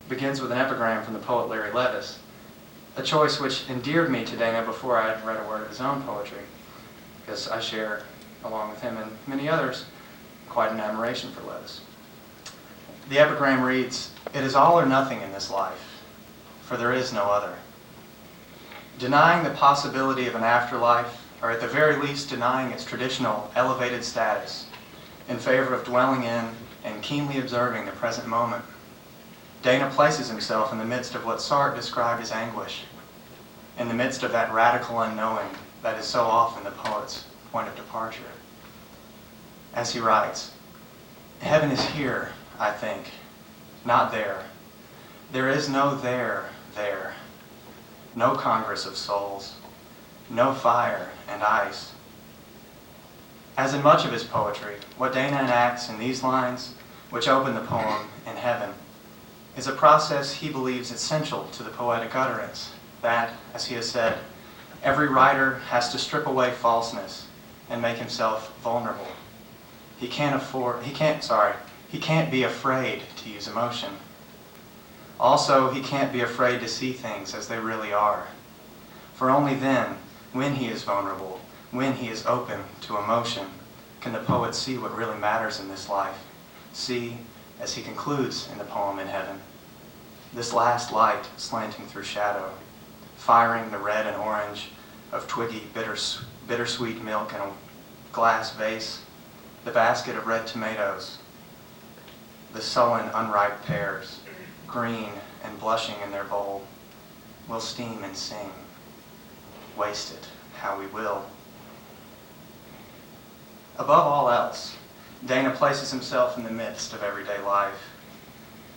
begins with an epigram from the poet Larry Levis, a choice which endeared me to Dana before I had read a word of his own poetry, because I share, along with him and many others, quite an admiration for Levis. The epigram reads, "It is all or nothing in this life, for there is no other. Denying the possibility of an afterlife, or at the very least denying its traditional elevated status, in favor of dwelling in and keenly observing the present moment, Dana places himself in the midst of what Sartre described as anguish, in the midst of that radical unknowing that is so often the poet's point of departure. As he writes, heaven is here, I think, not there. There is no there. No congress of souls, no fire and ice." As in much of his poetry, what Dana enacts in these lines, which open the poem in heaven, is a process he believes essential to the poetic utterance, that, as he has said, every writer has to strip away falseness and make himself vulnerable. He can't be afraid to use emotion. Also, he can't be afraid to see things as they really are. For only then, when he is vulnerable, when he is open to emotion, can the poet see what really matters in this life. See, as he concludes in the poem in heaven, this last light slanting through shadow, firing the red and orange of twiggy bittersweet milk in a glass vase, the basket of red tomatoes, the sullen unripe pears, green and blushing in their bowl, will steam and sing. Waste it how we will. Above all else, Dana places himself in the midst of everyday life.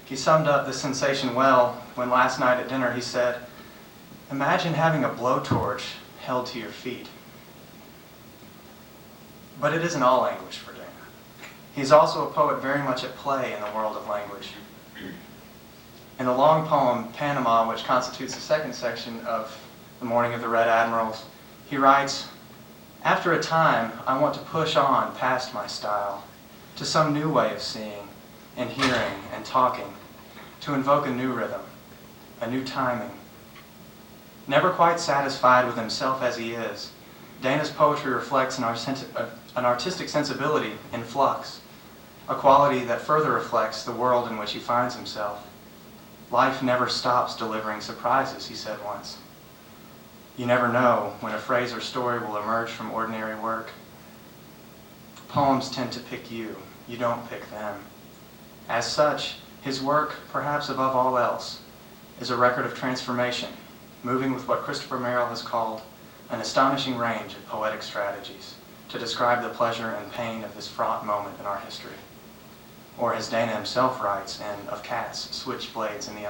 He summed up this sensation well when last night at dinner he said, "Imagine having a blowtorch held to your feet." But it isn't all anguish for Dana. He's also a poet very much at play in the world of language. In the long poem, Panama, which constitutes the second section of The Morning of the Red Admirals, he writes, "After a time, I want to push on past my style, to some new way of seeing and hearing and talking, to invoke a new rhythm, a new timing." Never quite satisfied with himself as he is, Dana's poetry reflects an artistic sensibility in flux, a quality that further reflects the world in which he finds himself. "Life never stops delivering surprises," he said once. You never know when a phrase or story will emerge from ordinary work. Poems tend to pick you. You don't pick them. As such, his work, perhaps above all else, is a record of transformation, moving with what Christopher Merrill has called an astonishing range of poetic strategies to describe the pleasure and pain of this fraught moment in our history. Or as Dana himself writes in Of Cats, Switchblades in the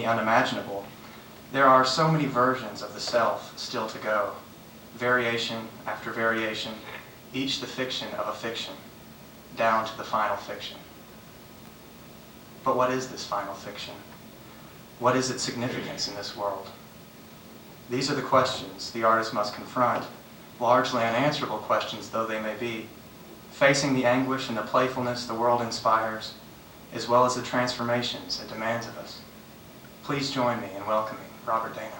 Unimaginable, there are so many versions of the self still to go, variation after variation, each the fiction of a fiction, down to the final fiction. But what is this final fiction? What is its significance in this world? These are the questions the artist must confront, largely unanswerable questions though they may be, facing the anguish and the playfulness the world inspires, as well as the transformations it demands of us. Please join me in welcoming Robert Dana.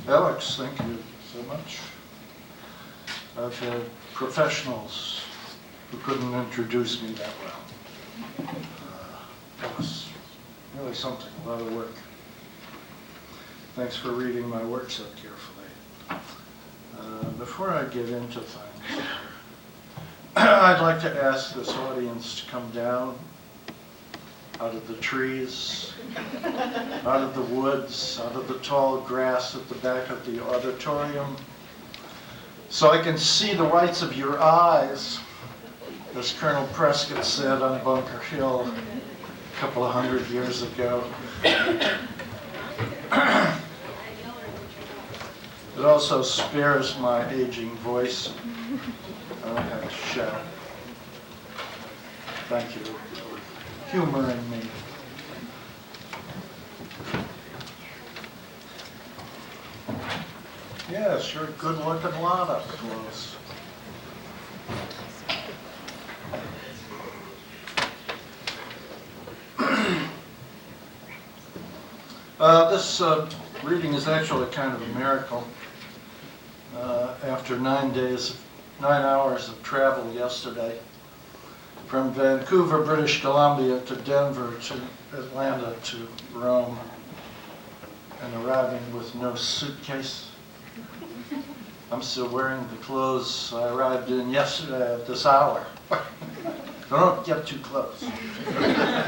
Alex, thank you so much. I've had professionals who couldn't introduce me that well. That was really something, a lot of work. Thanks for reading my work so carefully. Before I get into things, I'd like to ask this audience to come down out of the trees, out of the woods, out of the tall grass at the back of the auditorium, so I can see the whites of your eyes, as Colonel Prescott said on Bunker Hill a couple of 100 years ago. It also spares my aging voice. I don't have to shout. Thank you for humoring me. Yes, you're a good-looking lot up close. This reading is actually kind of a miracle. After 9 hours of travel yesterday, from Vancouver, British Columbia to Denver to Atlanta to Rome, and arriving with no suitcase. I'm still wearing the clothes I arrived in yesterday at this hour. So don't get too close. Okay.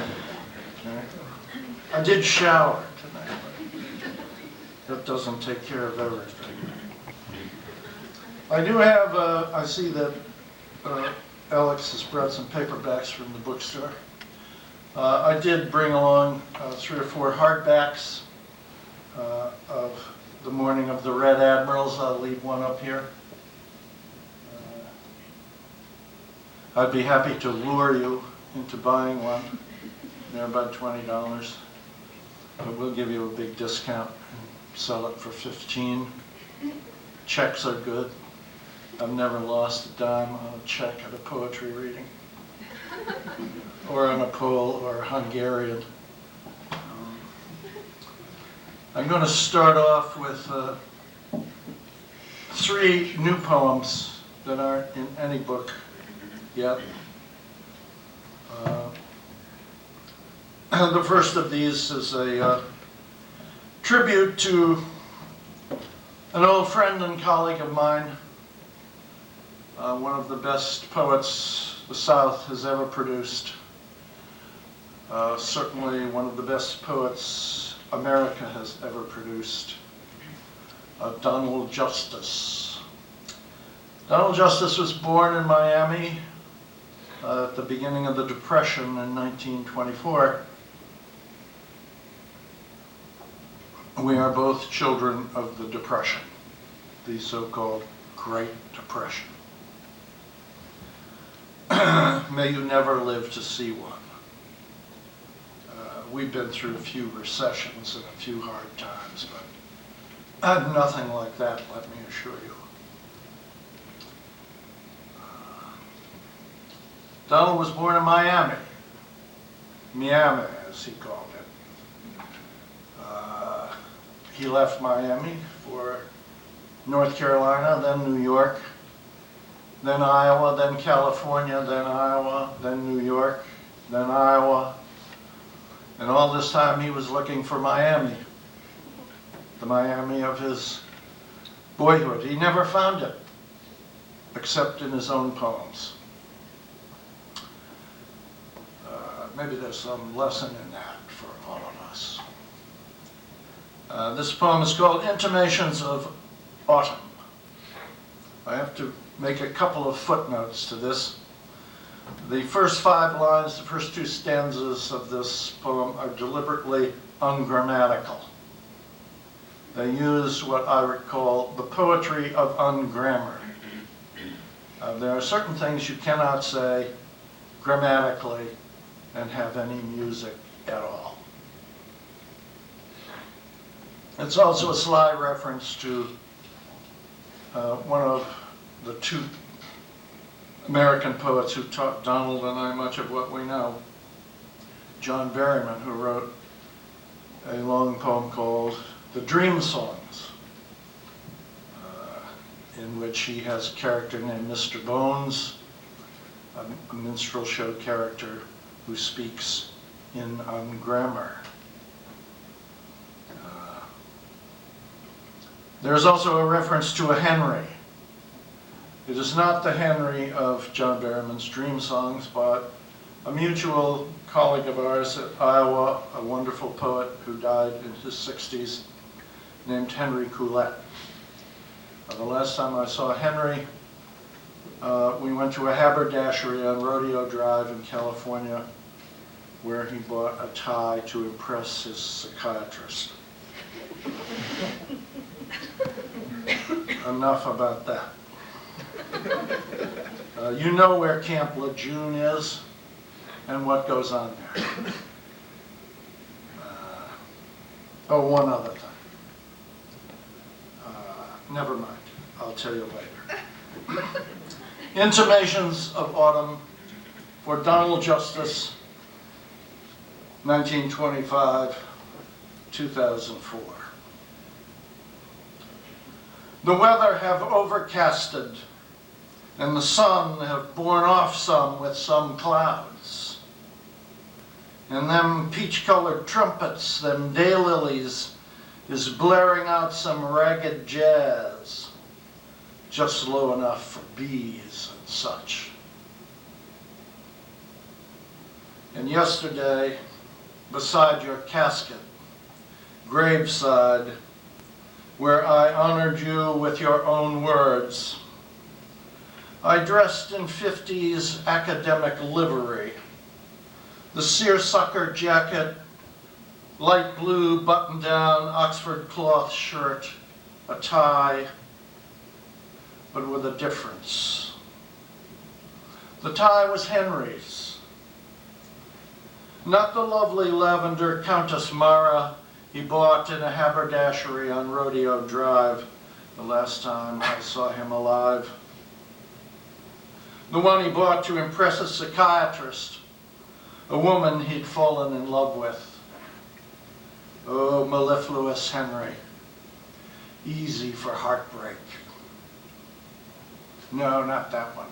I did shower tonight, but that doesn't take care of everything. I do have, I see that Alex has brought some paperbacks from the bookstore. I did bring along 3 or 4 hardbacks of The Morning of the Red Admirals. I'll leave one up here. I'd be happy to lure you into buying one. They're about $20, but we'll give you a big discount and sell it for $15. Checks are good. I've never lost a dime on a check at a poetry reading, or on a Pole or a Hungarian. I'm going to start off with 3 new poems that aren't in any book yet. The first of these is a tribute to an old friend and colleague of mine, one of the best poets the South has ever produced, certainly one of the best poets America has ever produced, Donald Justice. Donald Justice was born in Miami at the beginning of the Depression in 1924. We are both children of the Depression, the so-called Great Depression. May you never live to see one. We've been through a few recessions and a few hard times, but nothing like that, let me assure you. Donald was born in Miami, as he called it. He left Miami for North Carolina, then New York, then Iowa, then California, then Iowa, then New York, then Iowa. And all this time he was looking for Miami, the Miami of his boyhood. He never found it, except in his own poems. Maybe there's some lesson in that for all of us. This poem is called Intimations of Autumn. I have to make a couple of footnotes to this. The first 5 lines, the first 2 stanzas of this poem are deliberately ungrammatical. They use what I would call the poetry of ungrammar. There are certain things you cannot say grammatically and have any music at all. It's also a sly reference to one of the 2 American poets who taught Donald and I much of what we know, John Berryman, who wrote a long poem called The Dream Songs, in which he has a character named Mr. Bones, a minstrel show character who speaks in ungrammar. There's also a reference to a Henry. It is not the Henry of John Berryman's Dream Songs, but a mutual colleague of ours at Iowa, a wonderful poet who died in his 60s, named Henry Coulette. The last time I saw Henry, we went to a haberdashery on Rodeo Drive in California, where he bought a tie to impress his psychiatrist. Enough about that. You know where Camp Lejeune is and what goes on there. Oh, one other thing. Never mind. I'll tell you later. Intimations of Autumn for Donald Justice, 1925, 2004. The weather have overcasted, and the sun have borne off some with some clouds. And them peach-colored trumpets, them daylilies, is blaring out some ragged jazz, just low enough for bees and such. And yesterday, beside your casket, graveside, where I honored you with your own words, I dressed in 50s academic livery, the seersucker jacket, light blue button-down Oxford cloth shirt, a tie, but with a difference. The tie was Henry's, not the lovely lavender Countess Mara he bought in a haberdashery on Rodeo Drive the last time I saw him alive. The one he bought to impress a psychiatrist, a woman he'd fallen in love with. Oh, mellifluous Henry, easy for heartbreak. No, not that one.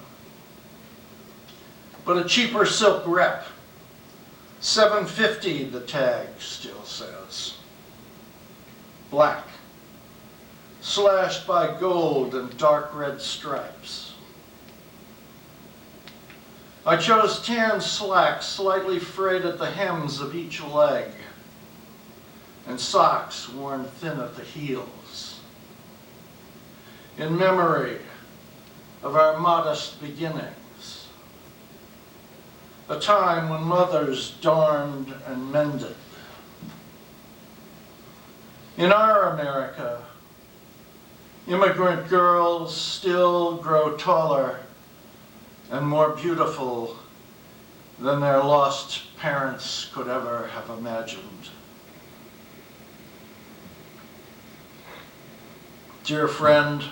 But a cheaper silk rep, $7.50 the tag still says. Black, slashed by gold and dark red stripes. I chose tan slacks slightly frayed at the hems of each leg, and socks worn thin at the heels. In memory of our modest beginnings, a time when mothers darned and mended. In our America, immigrant girls still grow taller and more beautiful than their lost parents could ever have imagined. Dear friend,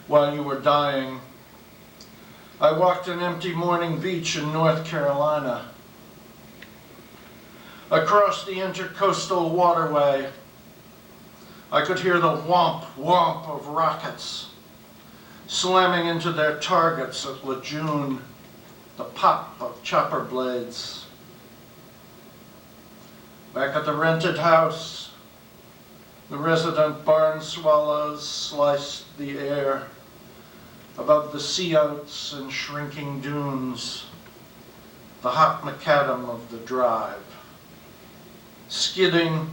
while you were dying, I walked an empty morning beach in North Carolina. Across the intercoastal waterway, I could hear the whomp, whomp of rockets slamming into their targets at Lejeune, the pop of chopper blades. Back at the rented house, the resident barn swallows sliced the air above the sea oats and shrinking dunes, the hot macadam of the drive. Skidding,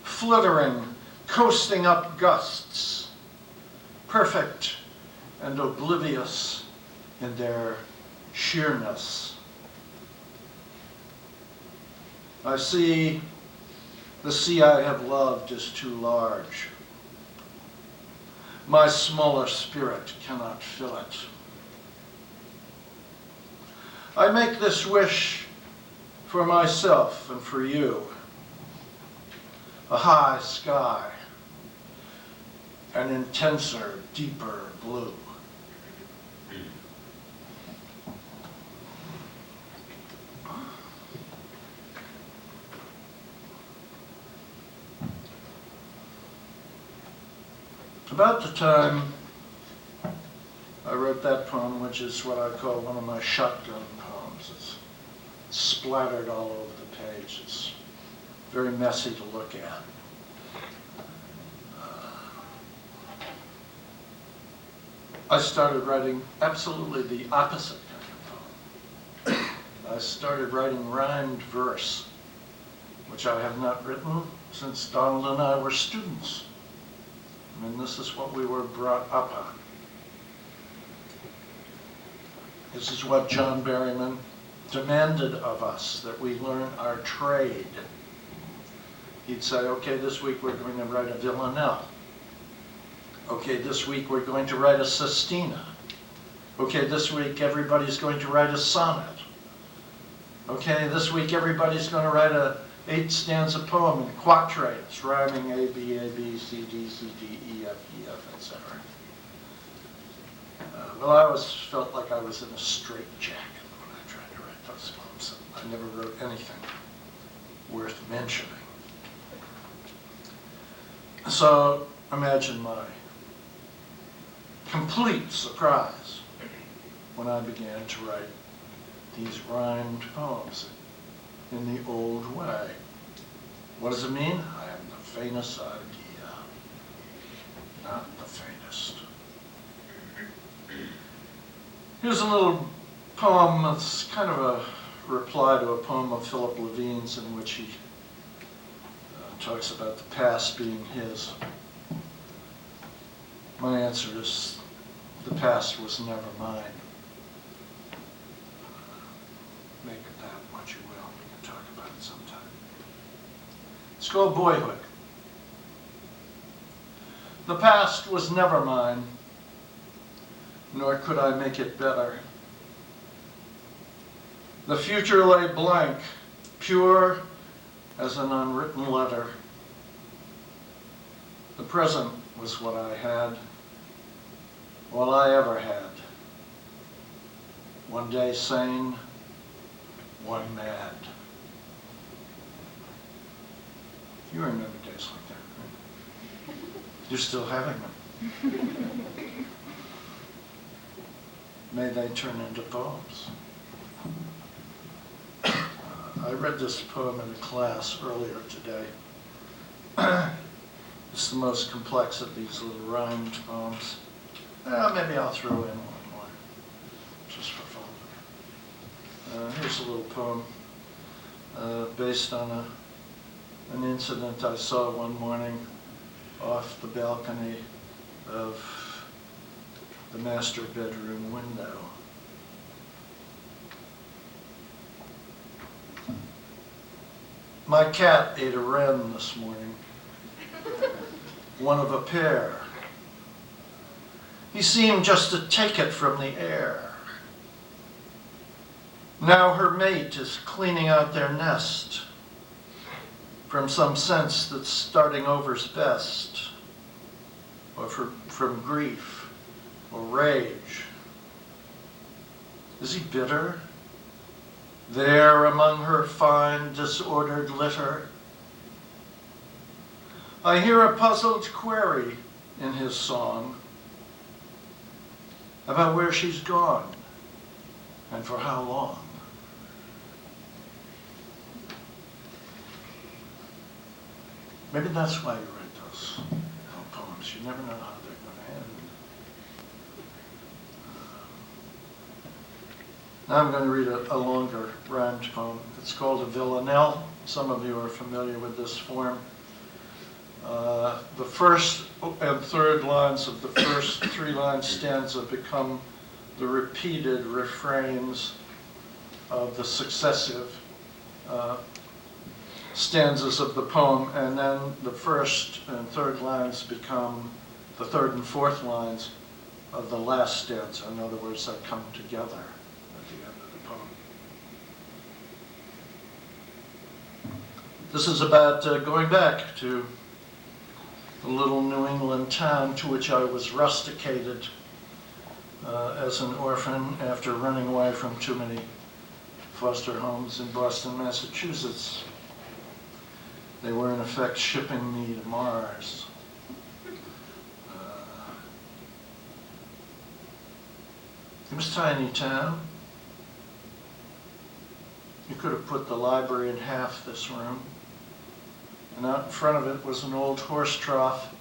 flittering, coasting up gusts, perfect and oblivious in their sheerness. I see the sea I have loved is too large. My smaller spirit cannot fill it. I make this wish for myself and for you. A high sky, an intenser, deeper blue. About the time I wrote that poem, which is what I call one of my shotgun poems. It's splattered all over the page. It's very messy to look at. I started writing absolutely the opposite kind of poem. I started writing rhymed verse, which I have not written since Donald and I were students. I mean, this is what we were brought up on. This is what John Berryman demanded of us, that we learn our trade. He'd say, okay, this week we're going to write a villanelle. Okay, this week we're going to write a sestina. Okay, this week everybody's going to write a sonnet. Okay, this week everybody's going to write a 8-stanza poem in quatrains, rhyming A, B, C, D, E, F, etc. Well, I always felt like I was in a straitjacket when I tried to write those poems. I never wrote anything worth mentioning. So imagine my complete surprise when I began to write these rhymed poems in the old way. What does it mean? I have the faintest idea. Not the faintest. Here's a little poem that's kind of a reply to a poem of Philip Levine's in which he talks about the past being his. My answer is, the past was never mine. Make it that what you will. We can talk about it sometime. It's called Boyhood. The past was never mine, nor could I make it better. The future lay blank, pure as an unwritten letter. The present was what I had, all I ever had. One day sane, one mad. You remember days like that, right? You're still having them. May they turn into poems. I read this poem in a class earlier today. It's the most complex of these little rhymed poems. Maybe I'll throw in one more, just for fun. Here's a little poem based on an incident I saw one morning off the balcony of the master bedroom window. My cat ate a wren this morning, one of a pair. He seemed just to take it from the air. Now her mate is cleaning out their nest from some sense that starting over's best, or from grief or rage. Is he bitter? There among her fine, disordered litter, I hear a puzzled query in his song about where she's gone and for how long. Maybe that's why you write those poems. You never know how they're going to end. Now I'm going to read a longer rhymed poem. It's called a villanelle. Some of you are familiar with this form. The first and third lines of the first 3-line stanza become the repeated refrains of the successive stanzas of the poem, and then the first and third lines become the third and fourth lines of the last stanza. In other words, they come together at the end of the poem. This is about going back to the little New England town to which I was rusticated as an orphan after running away from too many foster homes in Boston, Massachusetts. They were in effect shipping me to Mars. It was a tiny town. You could have put the library in half this room. And out in front of it was an old horse trough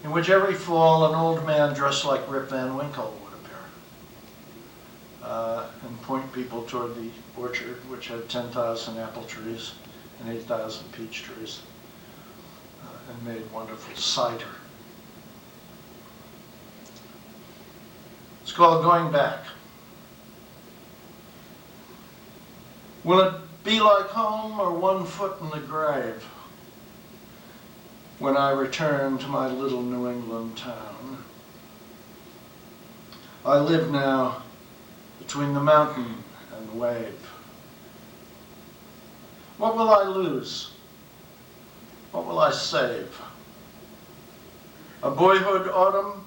in which every fall an old man dressed like Rip Van Winkle would appear and point people toward the orchard, which had 10,000 apple trees and 8,000 peach trees, and made wonderful cider. It's called Going Back. Will it be like home or one foot in the grave when I return to my little New England town? I live now between the mountain and the wave. What will I lose? What will I save? A boyhood autumn,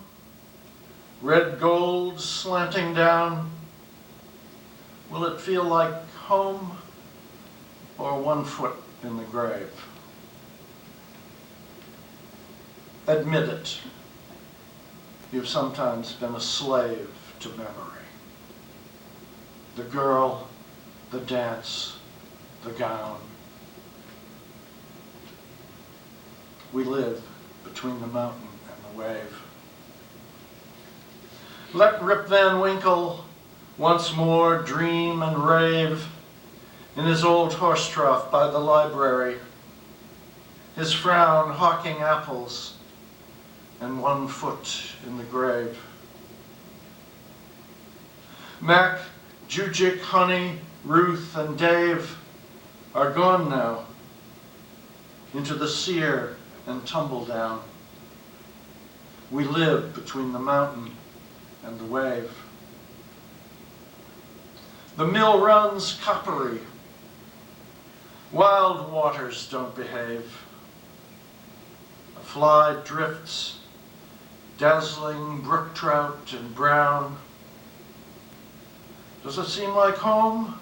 red gold slanting down. Will it feel like home or 1 foot in the grave? Admit it. You've sometimes been a slave to memory. The girl, the dance, the gown. We live between the mountain and the wave. Let Rip Van Winkle once more dream and rave in his old horse trough by the library, his frown hawking apples and 1 foot in the grave. Mac, Jujic, Honey, Ruth, and Dave are gone now into the sear and tumble down. We live between the mountain and the wave. The mill runs coppery. Wild waters don't behave. A fly drifts, dazzling brook trout and brown. Does it seem like home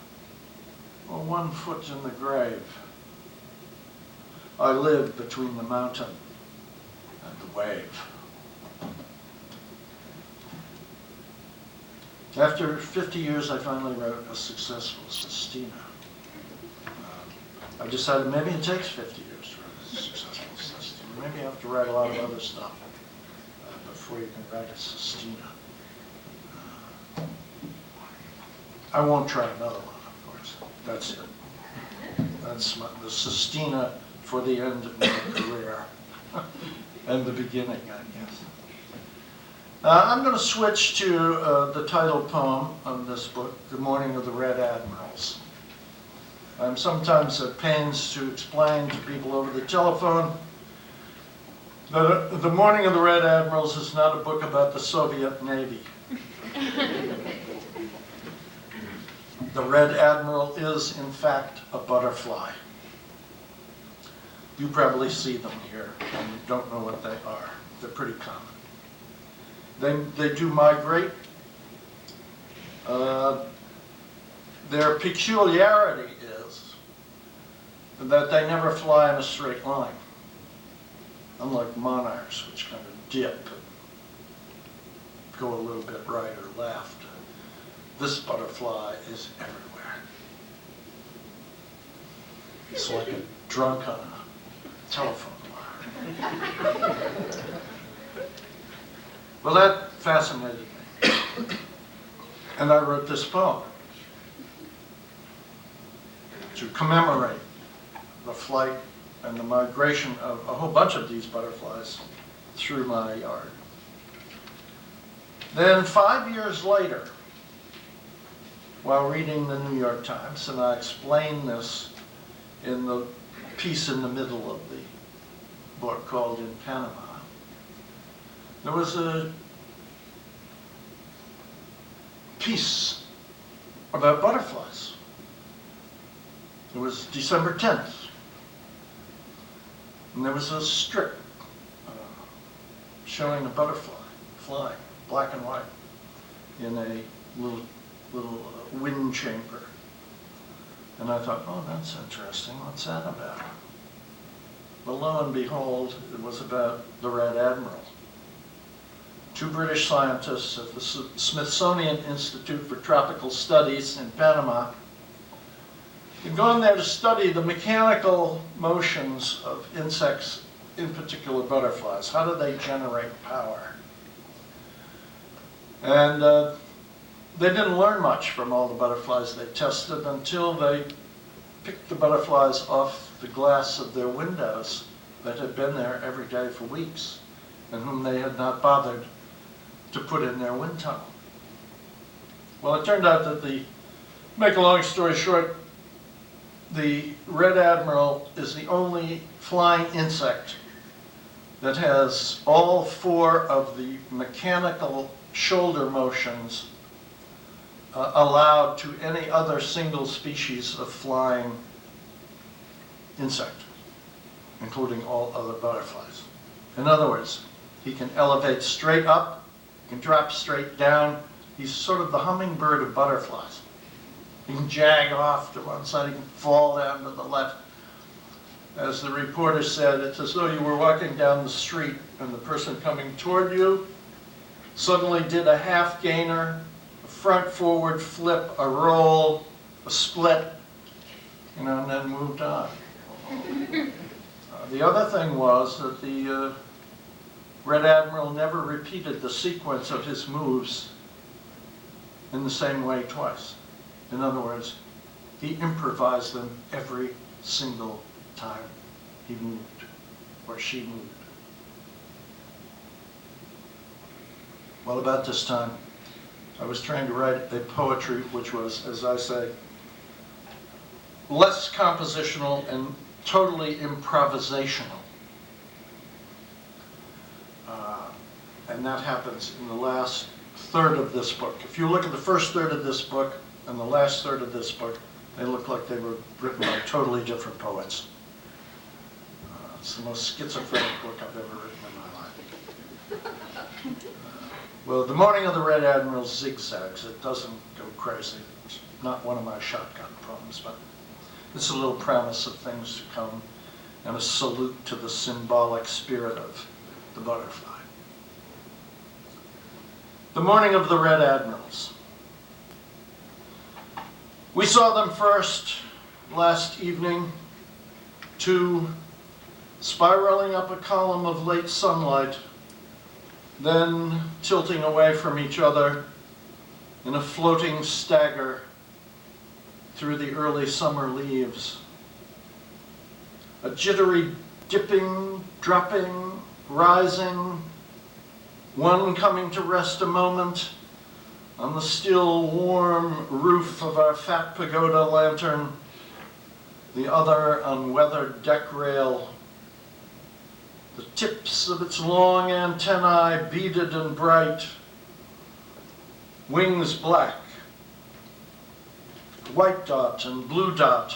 or 1 foot in the grave? I live between the mountain and the wave. After 50 years, I finally wrote a successful sestina. I decided maybe it takes 50 years to write a successful sestina. Maybe you have to write a lot of other stuff before you can write a sestina. I won't try another one, of course. That's it. That's the sestina for the end of my career. And the beginning, I guess. I'm going to switch to the title poem of this book, The Morning of the Red Admirals. I'm sometimes at pains to explain to people over the telephone that The Morning of the Red Admirals is not a book about the Soviet Navy. The Red Admiral is, in fact, a butterfly. You probably see them here, and you don't know what they are. They're pretty common. They do migrate. Their peculiarity is that they never fly in a straight line, unlike monarchs, which kind of dip and go a little bit right or left. This butterfly is everywhere. It's like a drunk on a telephone wire. Well, that fascinated me. And I wrote this poem to commemorate the flight and the migration of a whole bunch of these butterflies through my yard. Then 5 years later, while reading the New York Times, and I explained this in the piece in the middle of the book called In Panama, there was a piece about butterflies. It was December 10th. And there was a strip showing a butterfly flying, black and white, in a little wind chamber. And I thought, oh, that's interesting. What's that about? Well, lo and behold, it was about the Red Admiral. 2 British scientists at the Smithsonian Institute for Tropical Studies in Panama had gone there to study the mechanical motions of insects, in particular butterflies. How do they generate power? And they didn't learn much from all the butterflies they tested until they picked the butterflies off the glass of their windows that had been there every day for weeks and whom they had not bothered to put in their wind tunnel. Well, it turned out that make a long story short, the Red Admiral is the only flying insect that has all 4 of the mechanical shoulder motions allowed to any other single species of flying insect, including all other butterflies. In other words, he can elevate straight up, he can drop straight down. He's sort of the hummingbird of butterflies. He can jag off to one side, he can fall down to the left. As the reporter said, it's as though you were walking down the street and the person coming toward you suddenly did a half gainer, a front forward flip, a roll, a split, and then moved on. The other thing was that the Red Admiral never repeated the sequence of his moves in the same way twice. In other words, he improvised them every single time he moved or she moved. Well, about this time, I was trying to write a poetry which was, as I say, less compositional and totally improvisational. And that happens in the last third of this book. If you look at the first third of this book and the last third of this book, they look like they were written by totally different poets. It's the most schizophrenic book I've ever written in my life. Well, The Morning of the Red Admiral zigzags. It doesn't go crazy. It's not one of my shotgun poems, but it's a little promise of things to come and a salute to the symbolic spirit of the butterfly. The Morning of the Red Admirals. We saw them first last evening, two spiraling up a column of late sunlight, then tilting away from each other in a floating stagger through the early summer leaves. A jittery dipping, dropping, rising, one coming to rest a moment on the still warm roof of our fat pagoda lantern, the other on weathered deck rail, the tips of its long antennae beaded and bright, wings black, white dot and blue dot,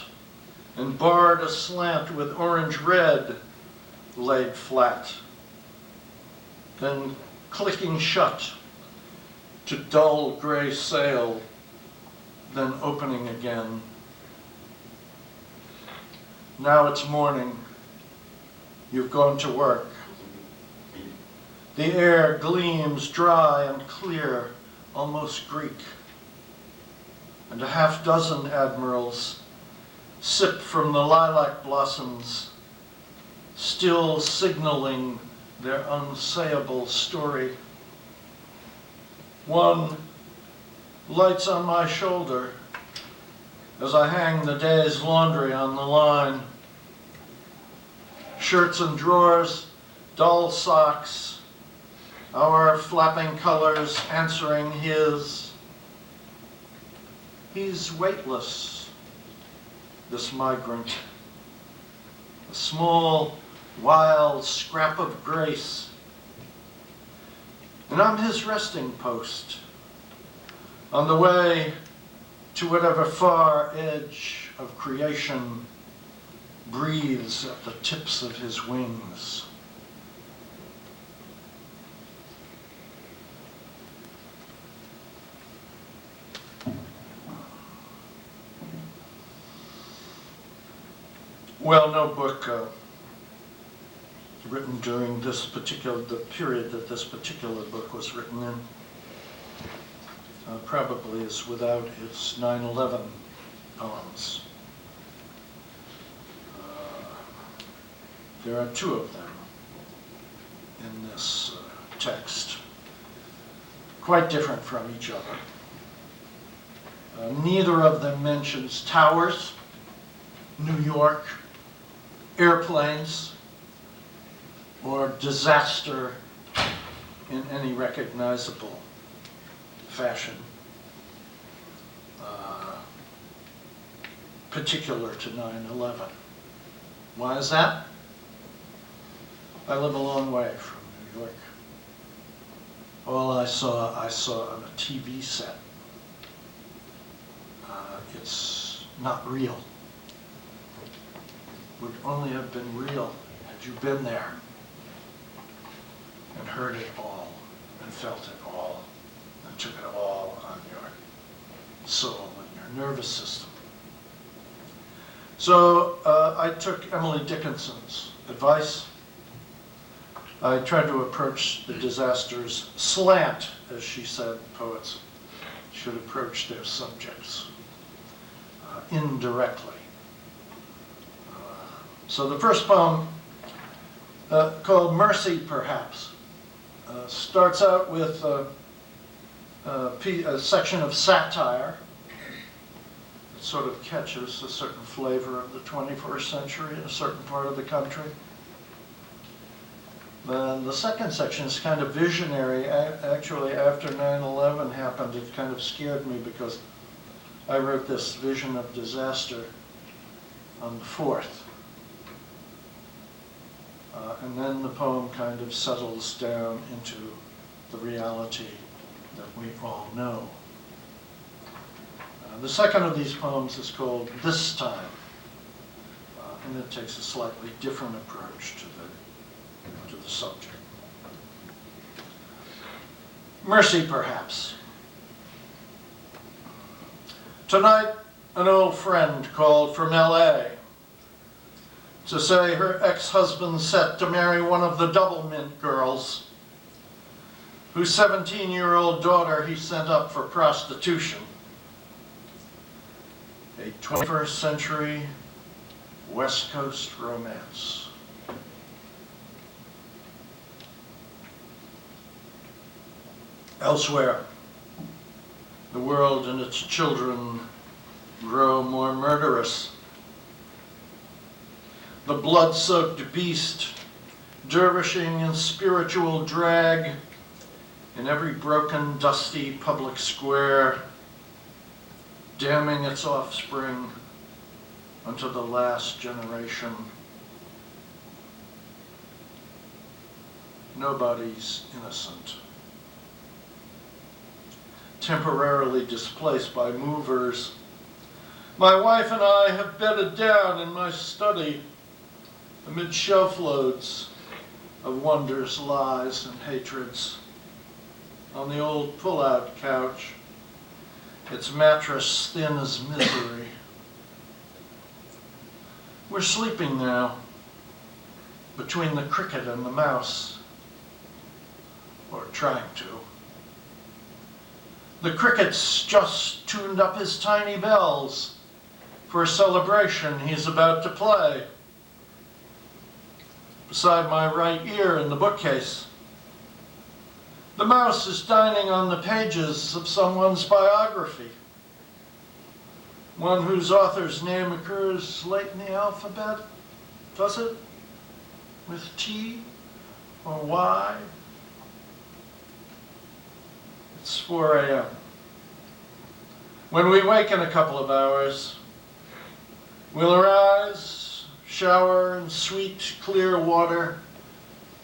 and barred aslant with orange-red laid flat, then clicking shut to dull gray sail, then opening again. Now it's morning. You've gone to work. The air gleams dry and clear, almost Greek. And a half dozen admirals sip from the lilac blossoms, still signaling their unsayable story. One lights on my shoulder as I hang the day's laundry on the line. Shirts and drawers, dull socks, our flapping colors answering his. He's weightless, this migrant, a small, wild scrap of grace. And I'm his resting post, on the way to whatever far edge of creation breathes at the tips of his wings. Well, no book written during the period that this particular book was written in, probably is without its 9/11 poems. There are two of them in this text, quite different from each other. Neither of them mentions towers, New York, airplanes, or disaster in any recognizable fashion, particular to 9/11. Why is that? I live a long way from New York. All I saw on a TV set. It's not real. would only have been real had you been there and heard it all and felt it all and took it all on your soul and your nervous system. So I took Emily Dickinson's advice. I tried to approach the disasters slant, as she said, poets should approach their subjects indirectly. So the first poem, called Mercy Perhaps, starts out with a section of satire. It sort of catches a certain flavor of the 21st century in a certain part of the country. Then the second section is kind of visionary. Actually, after 9/11 happened, it kind of scared me because I wrote this vision of disaster on the 4th. And then the poem kind of settles down into the reality that we all know. The second of these poems is called This Time, and it takes a slightly different approach to the subject. Mercy Perhaps. Tonight, an old friend called from LA to say her ex-husband set to marry one of the Doublemint girls, whose 17-year-old daughter he sent up for prostitution. A 21st century West Coast romance. Elsewhere, the world and its children grow more murderous. The blood-soaked beast, dervishing in spiritual drag in every broken, dusty public square, damning its offspring unto the last generation. Nobody's innocent. Temporarily displaced by movers, my wife and I have bedded down in my study amid shelf loads of wonders, lies, and hatreds. On the old pull-out couch, its mattress thin as misery. We're sleeping now, between the cricket and the mouse, or trying to. The cricket's just tuned up his tiny bells for a celebration he's about to play. Beside my right ear in the bookcase, the mouse is dining on the pages of someone's biography, one whose author's name occurs late in the alphabet, does it? With T or Y? It's 4 a.m. When we wake in a couple of hours, we'll arise, shower in sweet, clear water,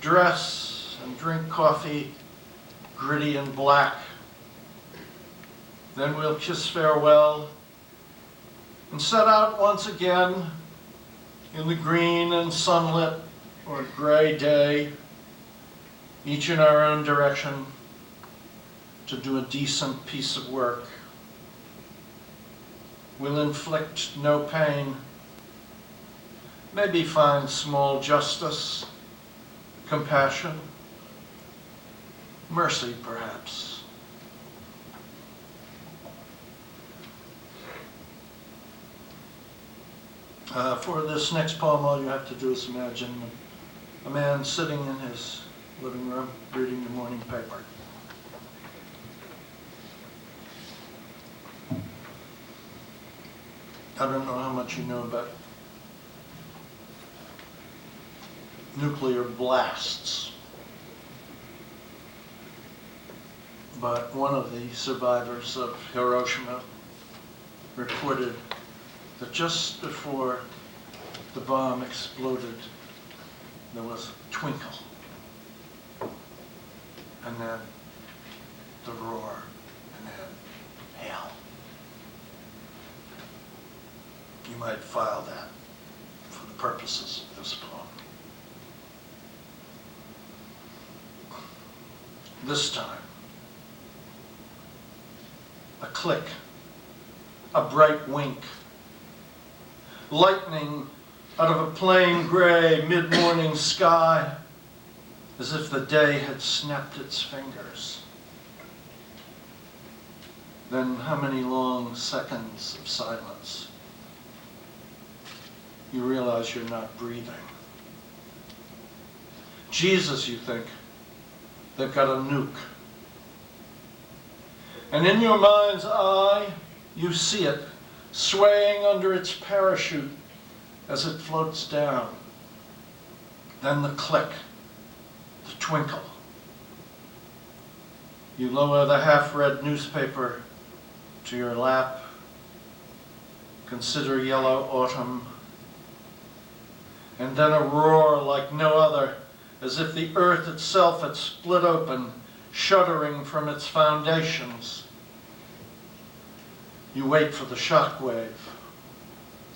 dress and drink coffee, gritty and black. Then we'll kiss farewell and set out once again in the green and sunlit or gray day, each in our own direction, to do a decent piece of work. We'll inflict no pain, maybe find small justice, compassion, mercy perhaps. For this next poem, all you have to do is imagine a man sitting in his living room reading the morning paper. I don't know how much you know about nuclear blasts, but one of the survivors of Hiroshima reported that just before the bomb exploded, there was a twinkle, and then the roar, and then hell. You might file that for the purposes of this poem. This time, a click, a bright wink, lightning out of a plain gray mid-morning sky, as if the day had snapped its fingers. Then how many long seconds of silence? You realize you're not breathing. Jesus, you think, they've got a nuke. And in your mind's eye, you see it swaying under its parachute as it floats down. Then the click, the twinkle. You lower the half-read newspaper to your lap, consider yellow autumn, and then a roar like no other, as if the earth itself had split open, shuddering from its foundations. You wait for the shock wave,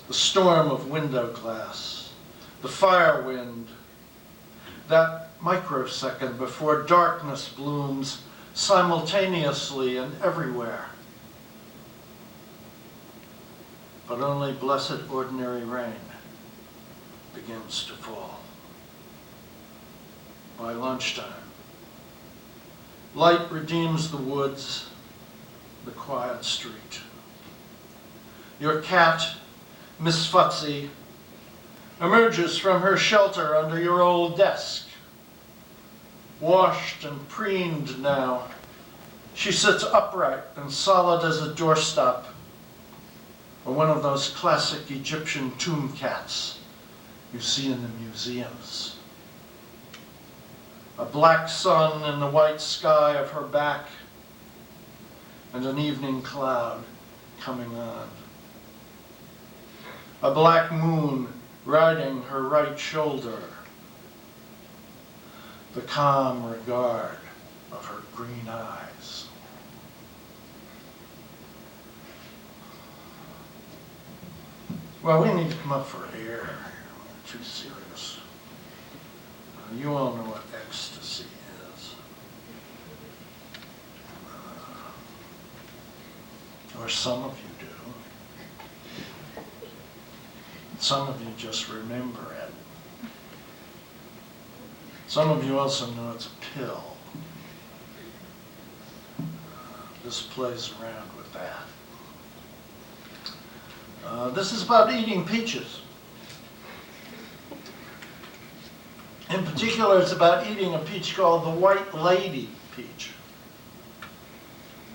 the storm of window glass, the fire wind, that microsecond before darkness blooms simultaneously and everywhere. But only blessed ordinary rain begins to fall. By lunchtime, light redeems the woods, the quiet street. Your cat, Miss Futzy, emerges from her shelter under your old desk. Washed and preened now, she sits upright and solid as a doorstop, or one of those classic Egyptian tomb cats you see in the museums. A black sun in the white sky of her back, and an evening cloud coming on. A black moon riding her right shoulder. The calm regard of her green eyes. Well, we need to come up for air. We're too serious. You all know what ecstasy is. Or some of you do. Some of you just remember it. Some of you also know it's a pill. This plays around with that. This is about eating peaches. In particular, it's about eating a peach called the White Lady peach.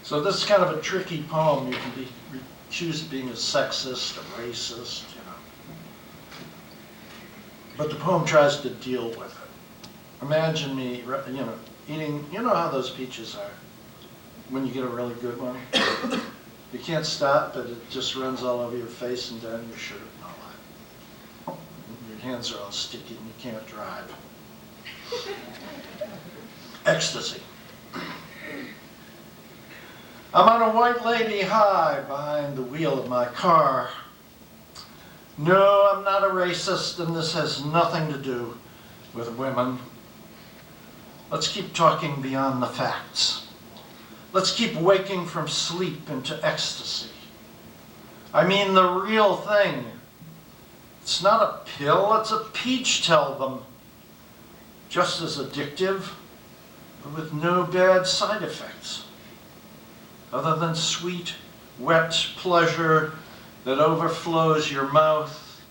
So this is kind of a tricky poem. You can choose being a sexist, a racist, you know. But the poem tries to deal with it. Imagine me, you know, eating, you know how those peaches are when you get a really good one? You can't stop, but it just runs all over your face and down your shirt and all that. Your hands are all sticky and you can't drive. Ecstasy. I'm on a White Lady high behind the wheel of my car. No, I'm not a racist, and this has nothing to do with women. Let's keep talking beyond the facts. Let's keep waking from sleep into ecstasy. I mean the real thing. It's not a pill, it's a peach, tell them. Just as addictive, but with no bad side effects. Other than sweet, wet pleasure that overflows your mouth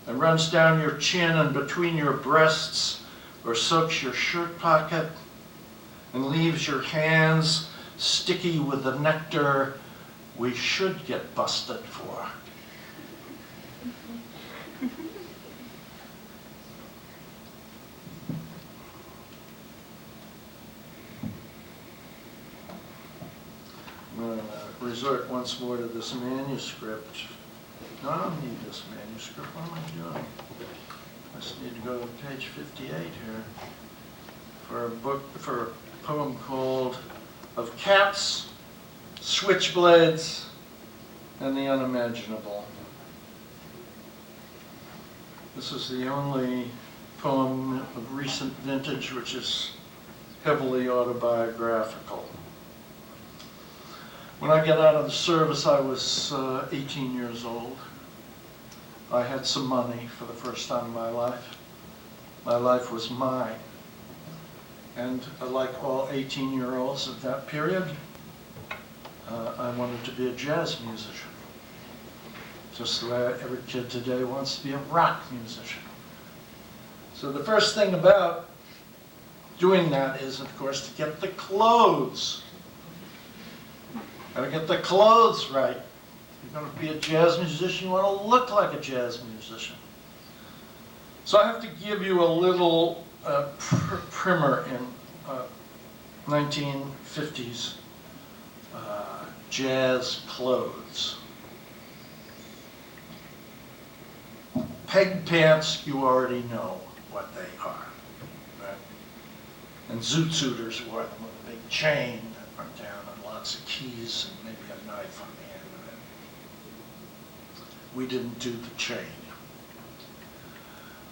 and runs down your chin and between your breasts, or soaks your shirt pocket and leaves your hands sticky with the nectar we should get busted for. I'm going to resort once more to this manuscript. No, I don't need this manuscript. What am I doing? I just need to go to page 58 here for a poem called Of Cats, Switchblades, and the Unimaginable. This is the only poem of recent vintage which is heavily autobiographical. When I got out of the service, I was 18 years old. I had some money for the first time in my life. My life was mine. And like all 18-year-olds of that period, I wanted to be a jazz musician. Just the way every kid today wants to be a rock musician. So the first thing about doing that is, of course, to get the clothes. Gotta get the clothes right. You're gonna be a jazz musician, you wanna look like a jazz musician. So I have to give you a little primer in 1950s jazz clothes. Peg pants, you already know what they are, right? And zoot suiters wore them with a big chain that went down and lots of keys and maybe a knife on the end of it. We didn't do the chain.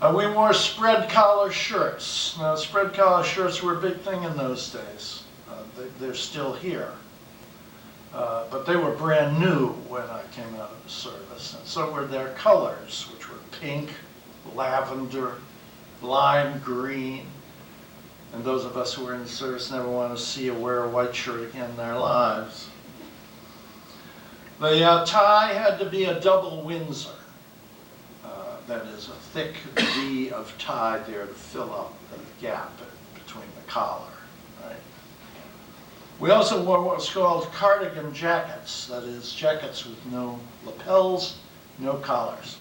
We wore spread collar shirts. Now, spread collar shirts were a big thing in those days. They're still here. But they were brand new when I came out of the service, and so were their colors, which were pink, lavender, lime green. And those of us who were in the service never want to see or wear a white shirt again in their lives. The tie had to be a double Windsor. That is a thick V of tie there to fill up the gap between the collar, right? We also wore what was called cardigan jackets, that is, jackets with no lapels, no collars.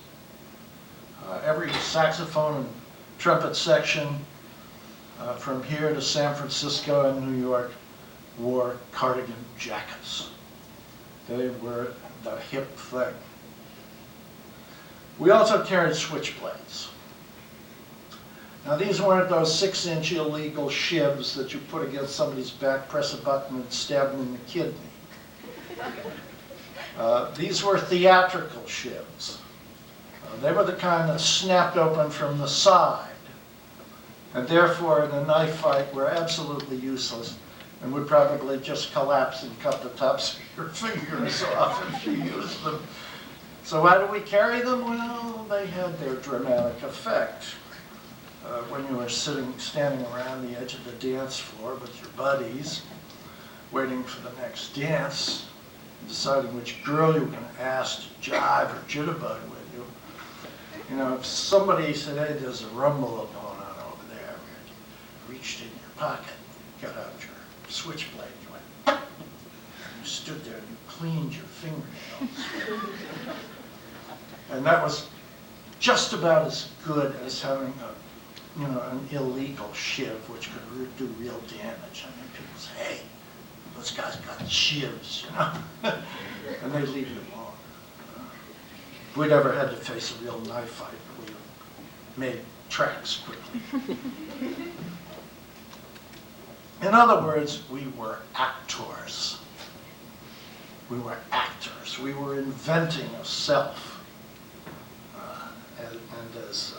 Every saxophone and trumpet section from here to San Francisco and New York wore cardigan jackets. They were the hip thing. We also carried switchblades. Now these weren't those 6-inch illegal shivs that you put against somebody's back, press a button, and stab them in the kidney. These were theatrical shivs. They were the kind that snapped open from the side, and therefore in a knife fight were absolutely useless and would probably just collapse and cut the tops of your fingers off if you used them. So why do we carry them? Well, they had their dramatic effect. When you were standing around the edge of the dance floor with your buddies, waiting for the next dance, deciding which girl you were going to ask to jive or jitterbug with you. You know, if somebody said, hey, there's a rumble going on over there, you reached in your pocket, got out your switchblade, you went, and you stood there and you cleaned your fingernails. And that was just about as good as having an illegal shiv, which could do real damage. I mean, people say, hey, those guys got shivs, you know? And they leave you alone. If we'd ever had to face a real knife fight, we made tracks quickly. In other words, we were actors. We were actors. We were inventing a self. And as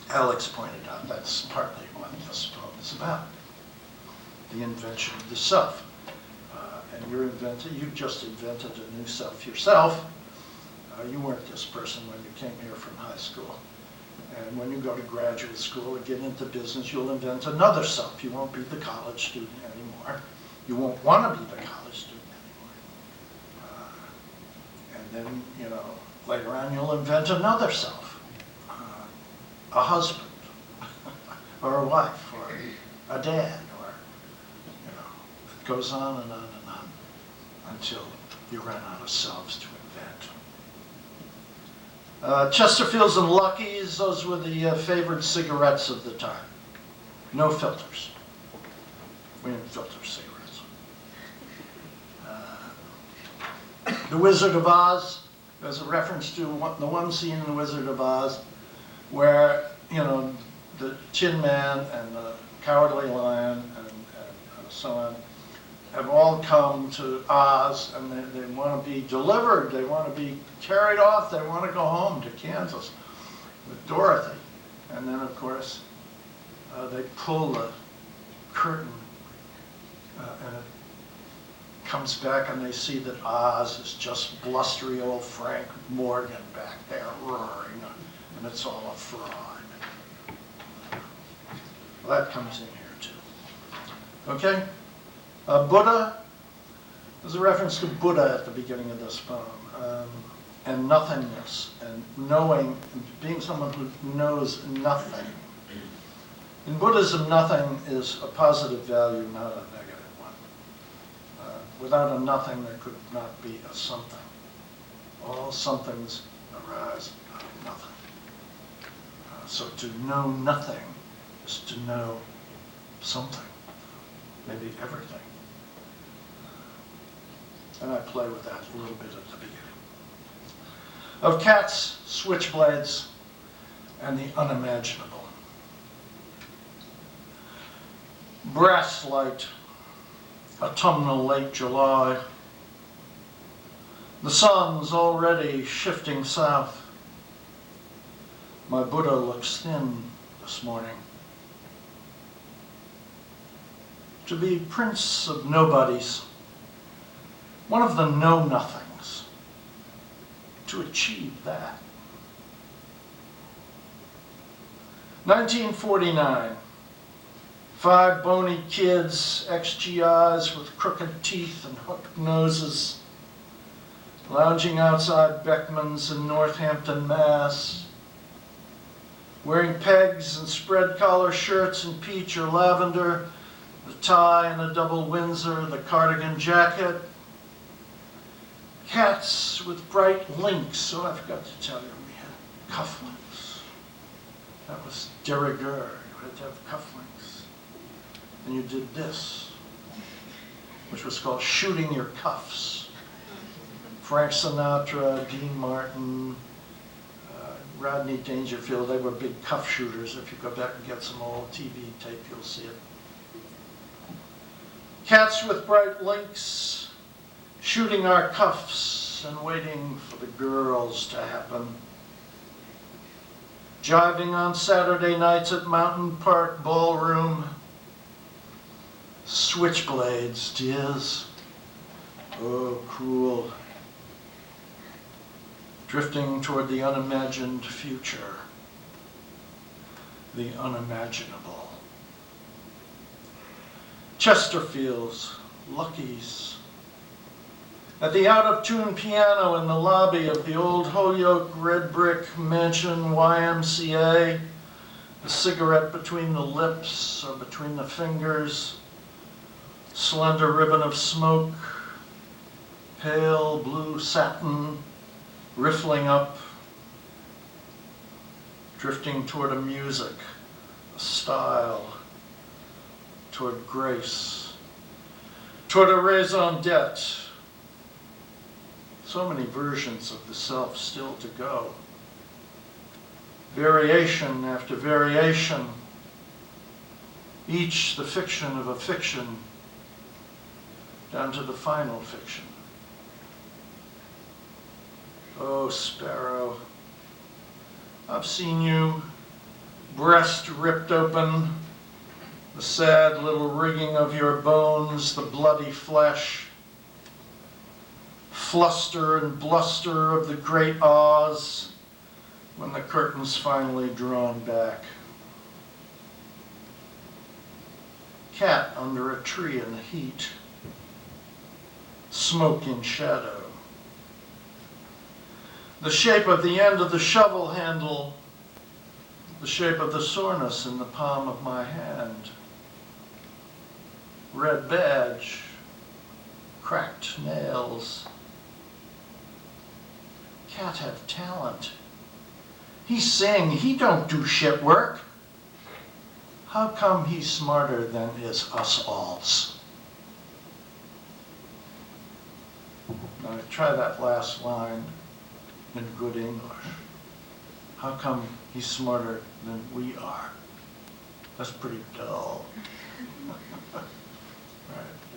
Alex pointed out, that's partly what this poem is about. The invention of the self. And you've just invented a new self yourself. You weren't this person when you came here from high school. And when you go to graduate school or get into business, you'll invent another self. You won't be the college student anymore. You won't want to be the college student anymore. And then, later on you'll invent another self. A husband, or a wife, or a dad, or, it goes on and on and on until you run out of selves to invent. Chesterfields and Luckies, those were the favorite cigarettes of the time. No filters. We didn't filter cigarettes. The Wizard of Oz, there's a reference to the one scene in The Wizard of Oz where, the Tin Man and the Cowardly Lion and so on have all come to Oz, and they want to be delivered, they want to be carried off, they want to go home to Kansas. with Dorothy. And then, of course, they pull the curtain and it comes back and they see that Oz is just blustery old Frank Morgan back there roaring, and it's all a fraud. Well, that comes in here too. Okay? Buddha, there's a reference to Buddha at the beginning of this poem, and nothingness, and knowing, being someone who knows nothing. In Buddhism, nothing is a positive value, not a negative one. Without a nothing, there could not be a something. All somethings arise out of nothing. So to know nothing is to know something, maybe everything. And I play with that a little bit at the beginning. Of cats, switchblades, and the unimaginable. Brass light, autumnal late July. The sun's already shifting south. My Buddha looks thin this morning. To be prince of nobodies, one of the know-nothings, to achieve that. 1949. 5 bony kids, ex-GIs with crooked teeth and hooked noses, lounging outside Beckman's in Northampton, Mass, wearing pegs and spread collar shirts in peach or lavender, the tie and a double Windsor, the cardigan jacket. Cats with bright links, so I forgot to tell you, we had cufflinks. That was de rigueur, you had to have cufflinks. And you did this, which was called shooting your cuffs. Frank Sinatra, Dean Martin, Rodney Dangerfield, they were big cuff shooters. If you go back and get some old TV tape, you'll see it. Cats with bright links, shooting our cuffs and waiting for the girls to happen. Jiving on Saturday nights at Mountain Park Ballroom. Switchblades, dears. Oh, cruel. Drifting toward the unimagined future. The unimaginable. Chesterfields, Luckies. At the out-of-tune piano in the lobby of the old Holyoke red brick mansion YMCA, a cigarette between the lips or between the fingers, slender ribbon of smoke, pale blue satin, riffling up, drifting toward a music, a style, toward grace, toward a raison d'etre. So many versions of the self still to go. Variation after variation, each the fiction of a fiction, down to the final fiction. Oh, sparrow, I've seen you, breast ripped open, the sad little rigging of your bones, the bloody flesh, fluster and bluster of the great Oz when the curtain's finally drawn back. Cat under a tree in the heat, smoke in shadow. The shape of the end of the shovel handle, the shape of the soreness in the palm of my hand. Red badge, cracked nails. Cat have talent. He sing, he don't do shit work. How come he's smarter than is us alls? Now try that last line in good English. How come he's smarter than we are? That's pretty dull. Right?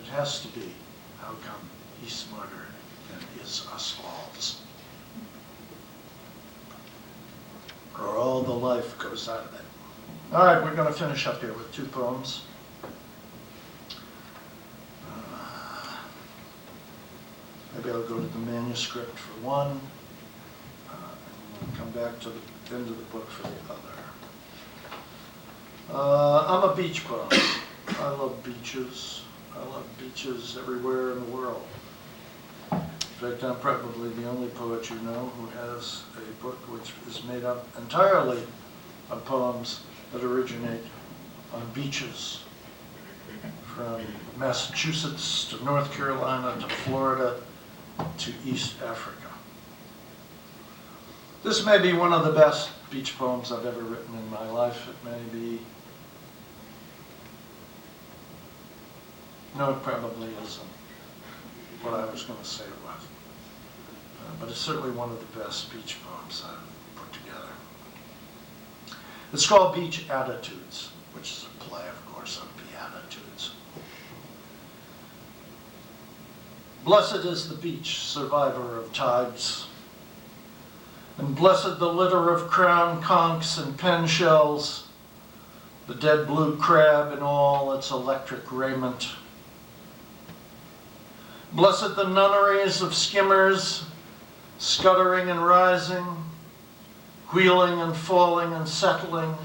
It has to be, how come he's smarter than is us alls? Or all life goes out of it. All right, we're going to finish up here with two poems. Maybe I'll go to the manuscript for one, and we'll come back to the end of the book for the other. I'm a beach bum. I love beaches. I love beaches everywhere in the world. In fact, I'm probably the only poet you know who has a book which is made up entirely of poems that originate on beaches, from Massachusetts to North Carolina to Florida to East Africa. This may be one of the best beach poems I've ever written in my life. It may be, no, it probably isn't what I was going to say it was. But it's certainly one of the best beach poems I've put together. It's called Beach Attitudes, which is a play, of course, on Beatitudes. Blessed is the beach, survivor of tides, and blessed the litter of crown conchs and pen shells, the dead blue crab in all its electric raiment. Blessed the nunneries of skimmers, scuttering and rising, wheeling and falling and settling,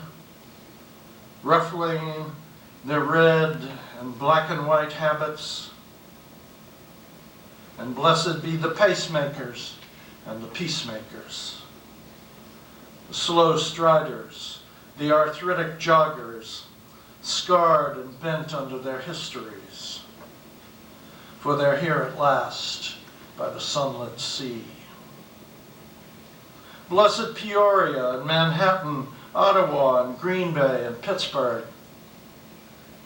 ruffling their red and black and white habits. And blessed be the pacemakers and the peacemakers, the slow striders, the arthritic joggers, scarred and bent under their histories, for they're here at last by the sunlit sea. Blessed Peoria and Manhattan, Ottawa and Green Bay and Pittsburgh,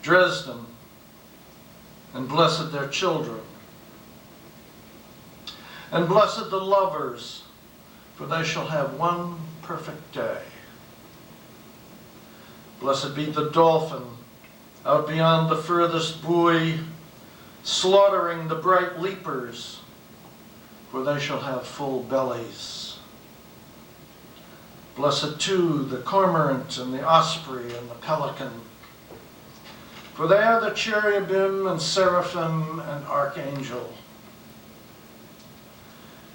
Dresden, and blessed their children. And blessed the lovers, for they shall have one perfect day. Blessed be the dolphin, out beyond the furthest buoy, slaughtering the bright leapers, for they shall have full bellies. Blessed too the cormorant and the osprey and the pelican, for they are the cherubim and seraphim and archangel.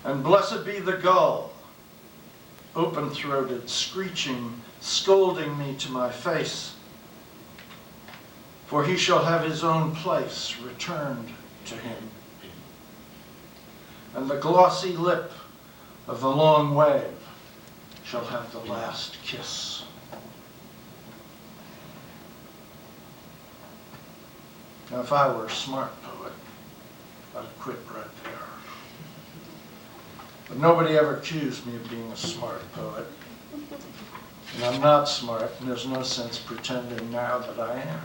And blessed be the gull, open-throated, screeching, scolding me to my face, for he shall have his own place returned to him. And the glossy lip of the long wave shall have the last kiss. Now, if I were a smart poet, I'd quit right there. But nobody ever accused me of being a smart poet. And I'm not smart, and there's no sense pretending now that I am.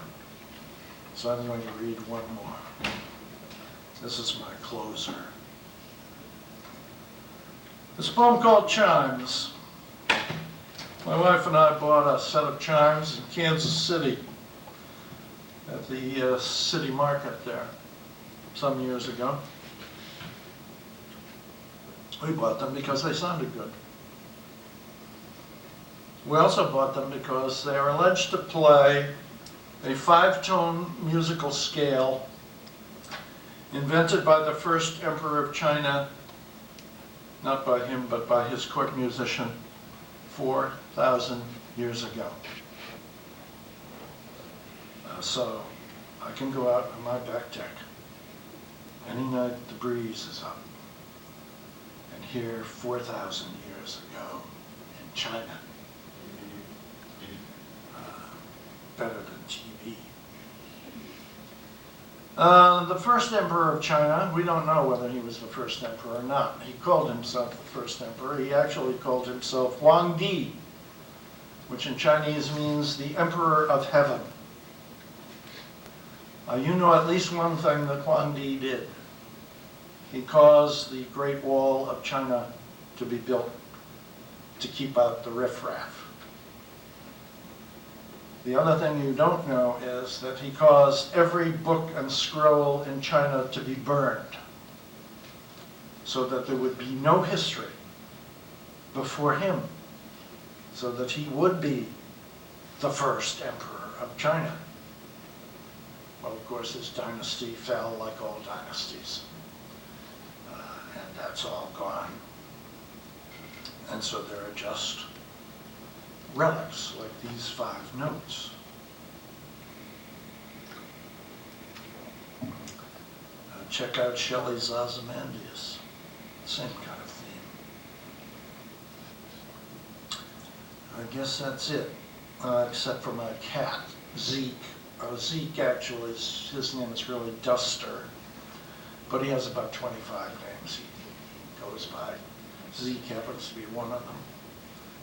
So I'm going to read one more. This is my closer. It's a poem called Chimes. My wife and I bought a set of chimes in Kansas City at the city market there some years ago. We bought them because they sounded good. We also bought them because they are alleged to play a 5-tone musical scale invented by the first emperor of China, not by him, but by his court musician, 4,000 years ago. So I can go out on my back deck any night the breeze is up and hear 4,000 years ago in China. Better than TV. The first emperor of China, we don't know whether he was the first emperor or not. He called himself the first emperor. He actually called himself Huangdi, which in Chinese means the emperor of heaven. You know at least one thing that Huangdi did. He caused the Great Wall of China to be built to keep out the riffraff. The other thing you don't know is that he caused every book and scroll in China to be burned so that there would be no history before him. so that he would be the first emperor of China. Well, of course, his dynasty fell like all dynasties, and that's all gone. And so there are just relics like these 5 notes. Check out Shelley's Ozymandias, same kind of theme. I guess that's it, except for my cat, Zeke. Zeke actually, his name is really Duster, but he has about 25 names he goes by. Zeke happens to be one of them.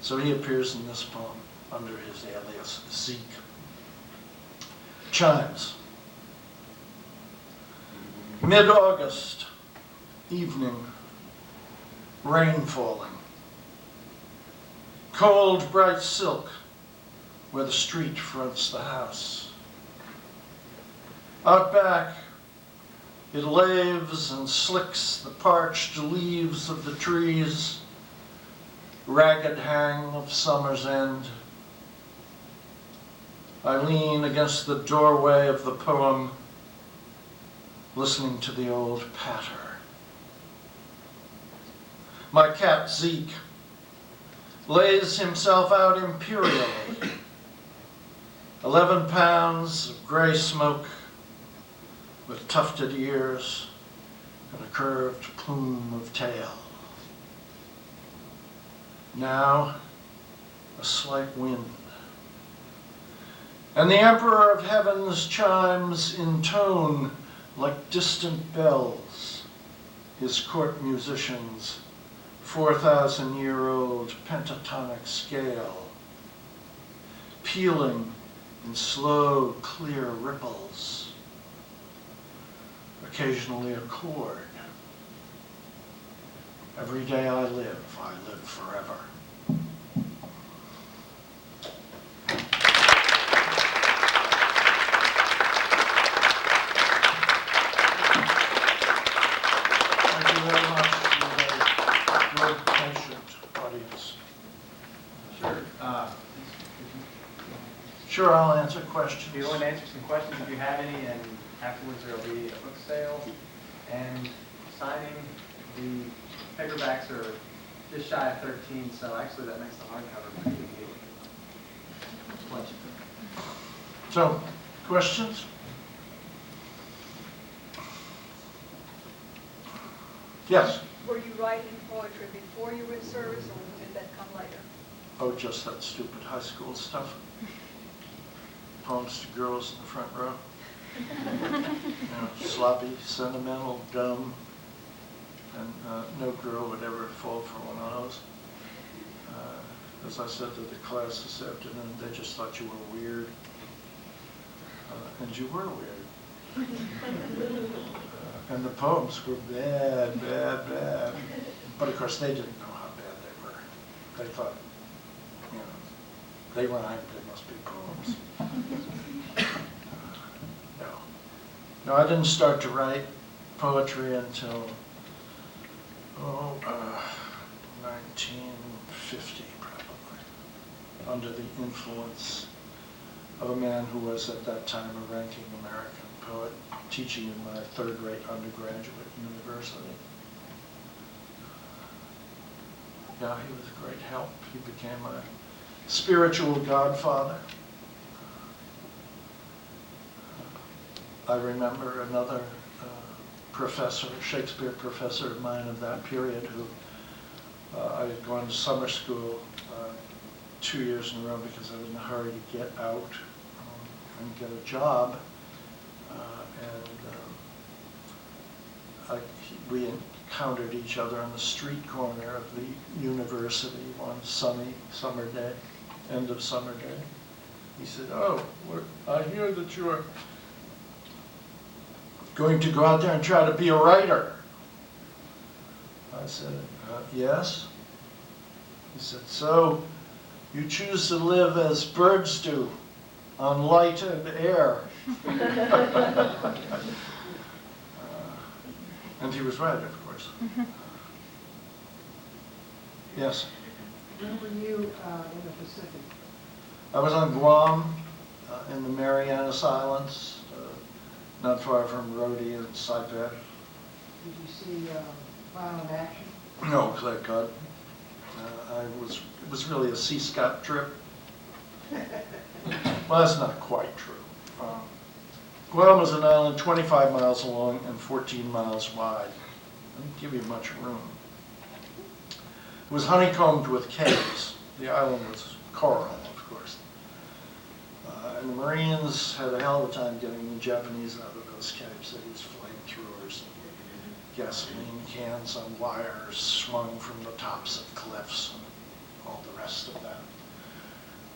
So he appears in this poem under his alias, Zeke. Chimes. Mid-August, evening, rain falling. Cold, bright silk where the street fronts the house. Out back, it laves and slicks the parched leaves of the trees, ragged hang of summer's end. I lean against the doorway of the poem, listening to the old patter. My cat, Zeke, lays himself out imperially. 11 pounds of gray smoke with tufted ears and a curved plume of tail. Now, a slight wind. And the Emperor of Heaven's chimes intone like distant bells, his court musicians' 4,000-year-old pentatonic scale, pealing in slow, clear ripples, occasionally a chord. Every day I live forever. Thank you very much for a good, patient audience. Sure. Sure, I'll answer questions. If you want to answer some questions, if you have any, and afterwards there will be a book sale and signing. The paperbacks are just shy of 13, so actually that makes the hardcover pretty good. So, questions? Yes? Were you writing poetry before you were in service, or did that come later? Oh, just that stupid high school stuff. Poems to girls in the front row. Sloppy, sentimental, dumb, and no girl would ever fall for one of those. As I said to the class this afternoon, they just thought you were weird. And you were weird. And the poems were bad, bad, bad. But of course, they didn't know how bad they were. They thought, they rhymed, they must be poems. No, I didn't start to write poetry until, 1950 probably, under the influence of a man who was at that time a ranking American poet, teaching in my third-rate undergraduate university. Yeah, he was a great help. He became my spiritual godfather. I remember another professor, Shakespeare professor of mine of that period, who I had gone to summer school 2 years in a row because I was in a hurry to get out and get a job. We encountered each other on the street corner of the university one sunny summer day, end of summer day. He said, "Oh, I hear that you are going to go out there and try to be a writer." I said, "Yes." He said, "So you choose to live as birds do, on light and air." And he was right, of course. Yes? When were you in the Pacific? I was on Guam, in the Marianas Islands, not far from Rhodey and Saipan. Did you see violent action? No, thank God. It was really a Sea Scout trip. Well, that's not quite true. Guam is an island 25 miles long and 14 miles wide. Doesn't give you much room. It was honeycombed with caves. The island was coral, of course. And the Marines had a hell of a time getting the Japanese out of those caves. They used flamethrowers, gasoline cans on wires swung from the tops of cliffs, and all the rest of that.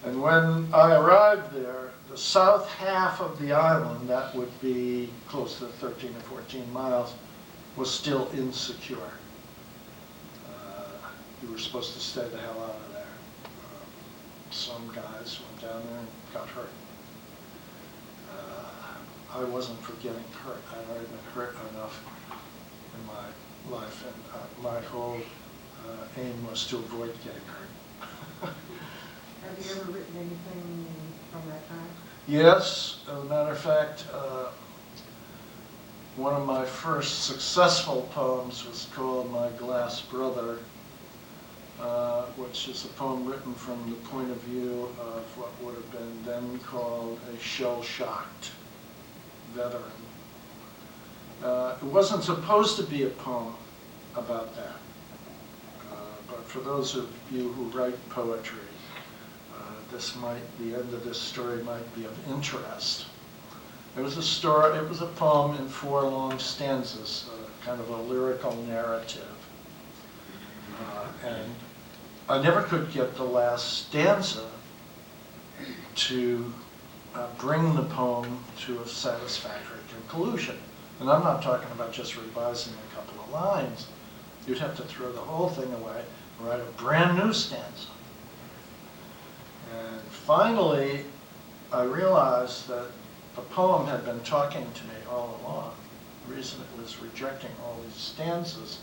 And when I arrived there, the south half of the island, that would be close to 13 or 14 miles, was still insecure. You were supposed to stay the hell out of there. Some guys went down there and got hurt. I wasn't for getting hurt. I'd already been hurt enough in my life, and my whole aim was to avoid getting hurt. Have you ever written anything from that time? Yes, as a matter of fact, one of my first successful poems was called My Glass Brother, which is a poem written from the point of view of what would have been then called a shell-shocked veteran. It wasn't supposed to be a poem about that, but for those of you who write poetry, the end of this story might be of interest. It was a poem in 4 long stanzas, kind of a lyrical narrative. And I never could get the last stanza to bring the poem to a satisfactory conclusion. And I'm not talking about just revising a couple of lines. You'd have to throw the whole thing away and write a brand new stanza. And finally, I realized that the poem had been talking to me all along. The reason it was rejecting all these stanzas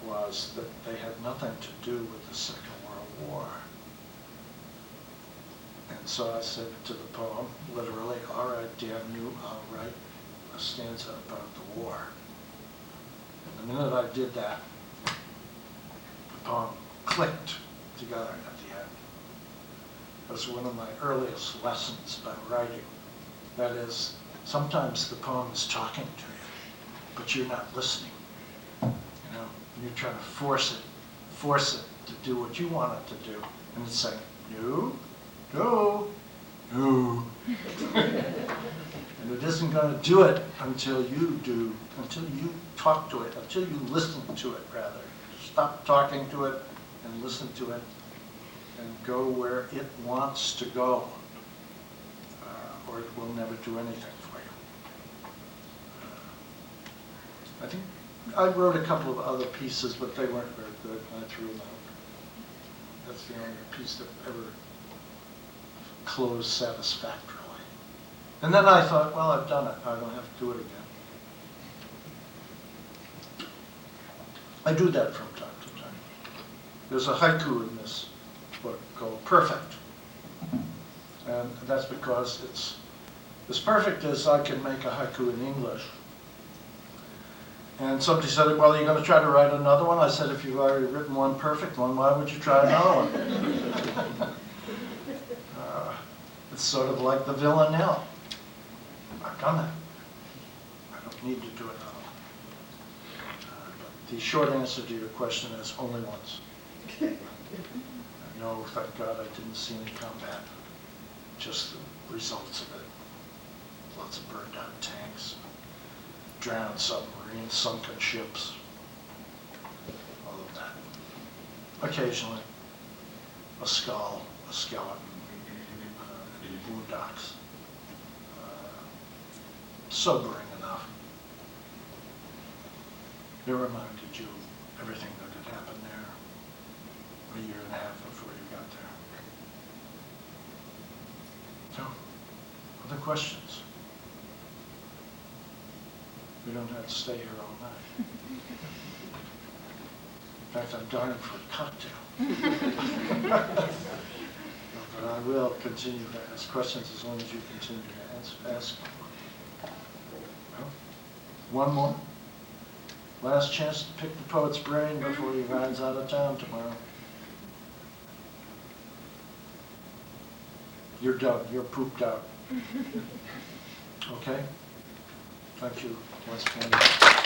was that they had nothing to do with the Second World War. And so I said to the poem, literally, all right, damn you, I'll write a stanza about the war. And the minute I did that, the poem clicked together at the end. It was one of my earliest lessons about writing. That is, sometimes the poem is talking to you, but you're not listening. You know, you're trying to force it to do what you want it to do, and it's saying, no, no, no. And it isn't going to do it until you do, until you talk to it, until you listen to it, rather. Stop talking to it and listen to it and go where it wants to go, or it will never do anything for you. I think I wrote a couple of other pieces, but they weren't very good, and I threw them out. That's the only piece that ever closed satisfactorily. And then I thought, well, I've done it. I don't have to do it again. I do that from time to time. There's a haiku in this book called Perfect. And that's because it's as perfect as I can make a haiku in English. And somebody said, well, are you going to try to write another one? I said, if you've already written one perfect one, why would you try another one? It's sort of like the villanelle. I've done that. I don't need to do another one. But the short answer to your question is only once. No, thank God I didn't see any combat. Just the results of it. Lots of burned out tanks, drowned submarines, sunken ships, all of that. Occasionally, a skull, a skeleton, boondocks. Sobering enough. It reminded you of everything that had happened there a year and a half before you got there. So, other questions? We don't have to stay here all night. fact, I'm dying for a cocktail. But I will continue to ask questions as long as you continue to ask. Well, one more. Last chance to pick the poet's brain before he rides out of town tomorrow. You're done. You're pooped out. Okay? Thank you, West Canada.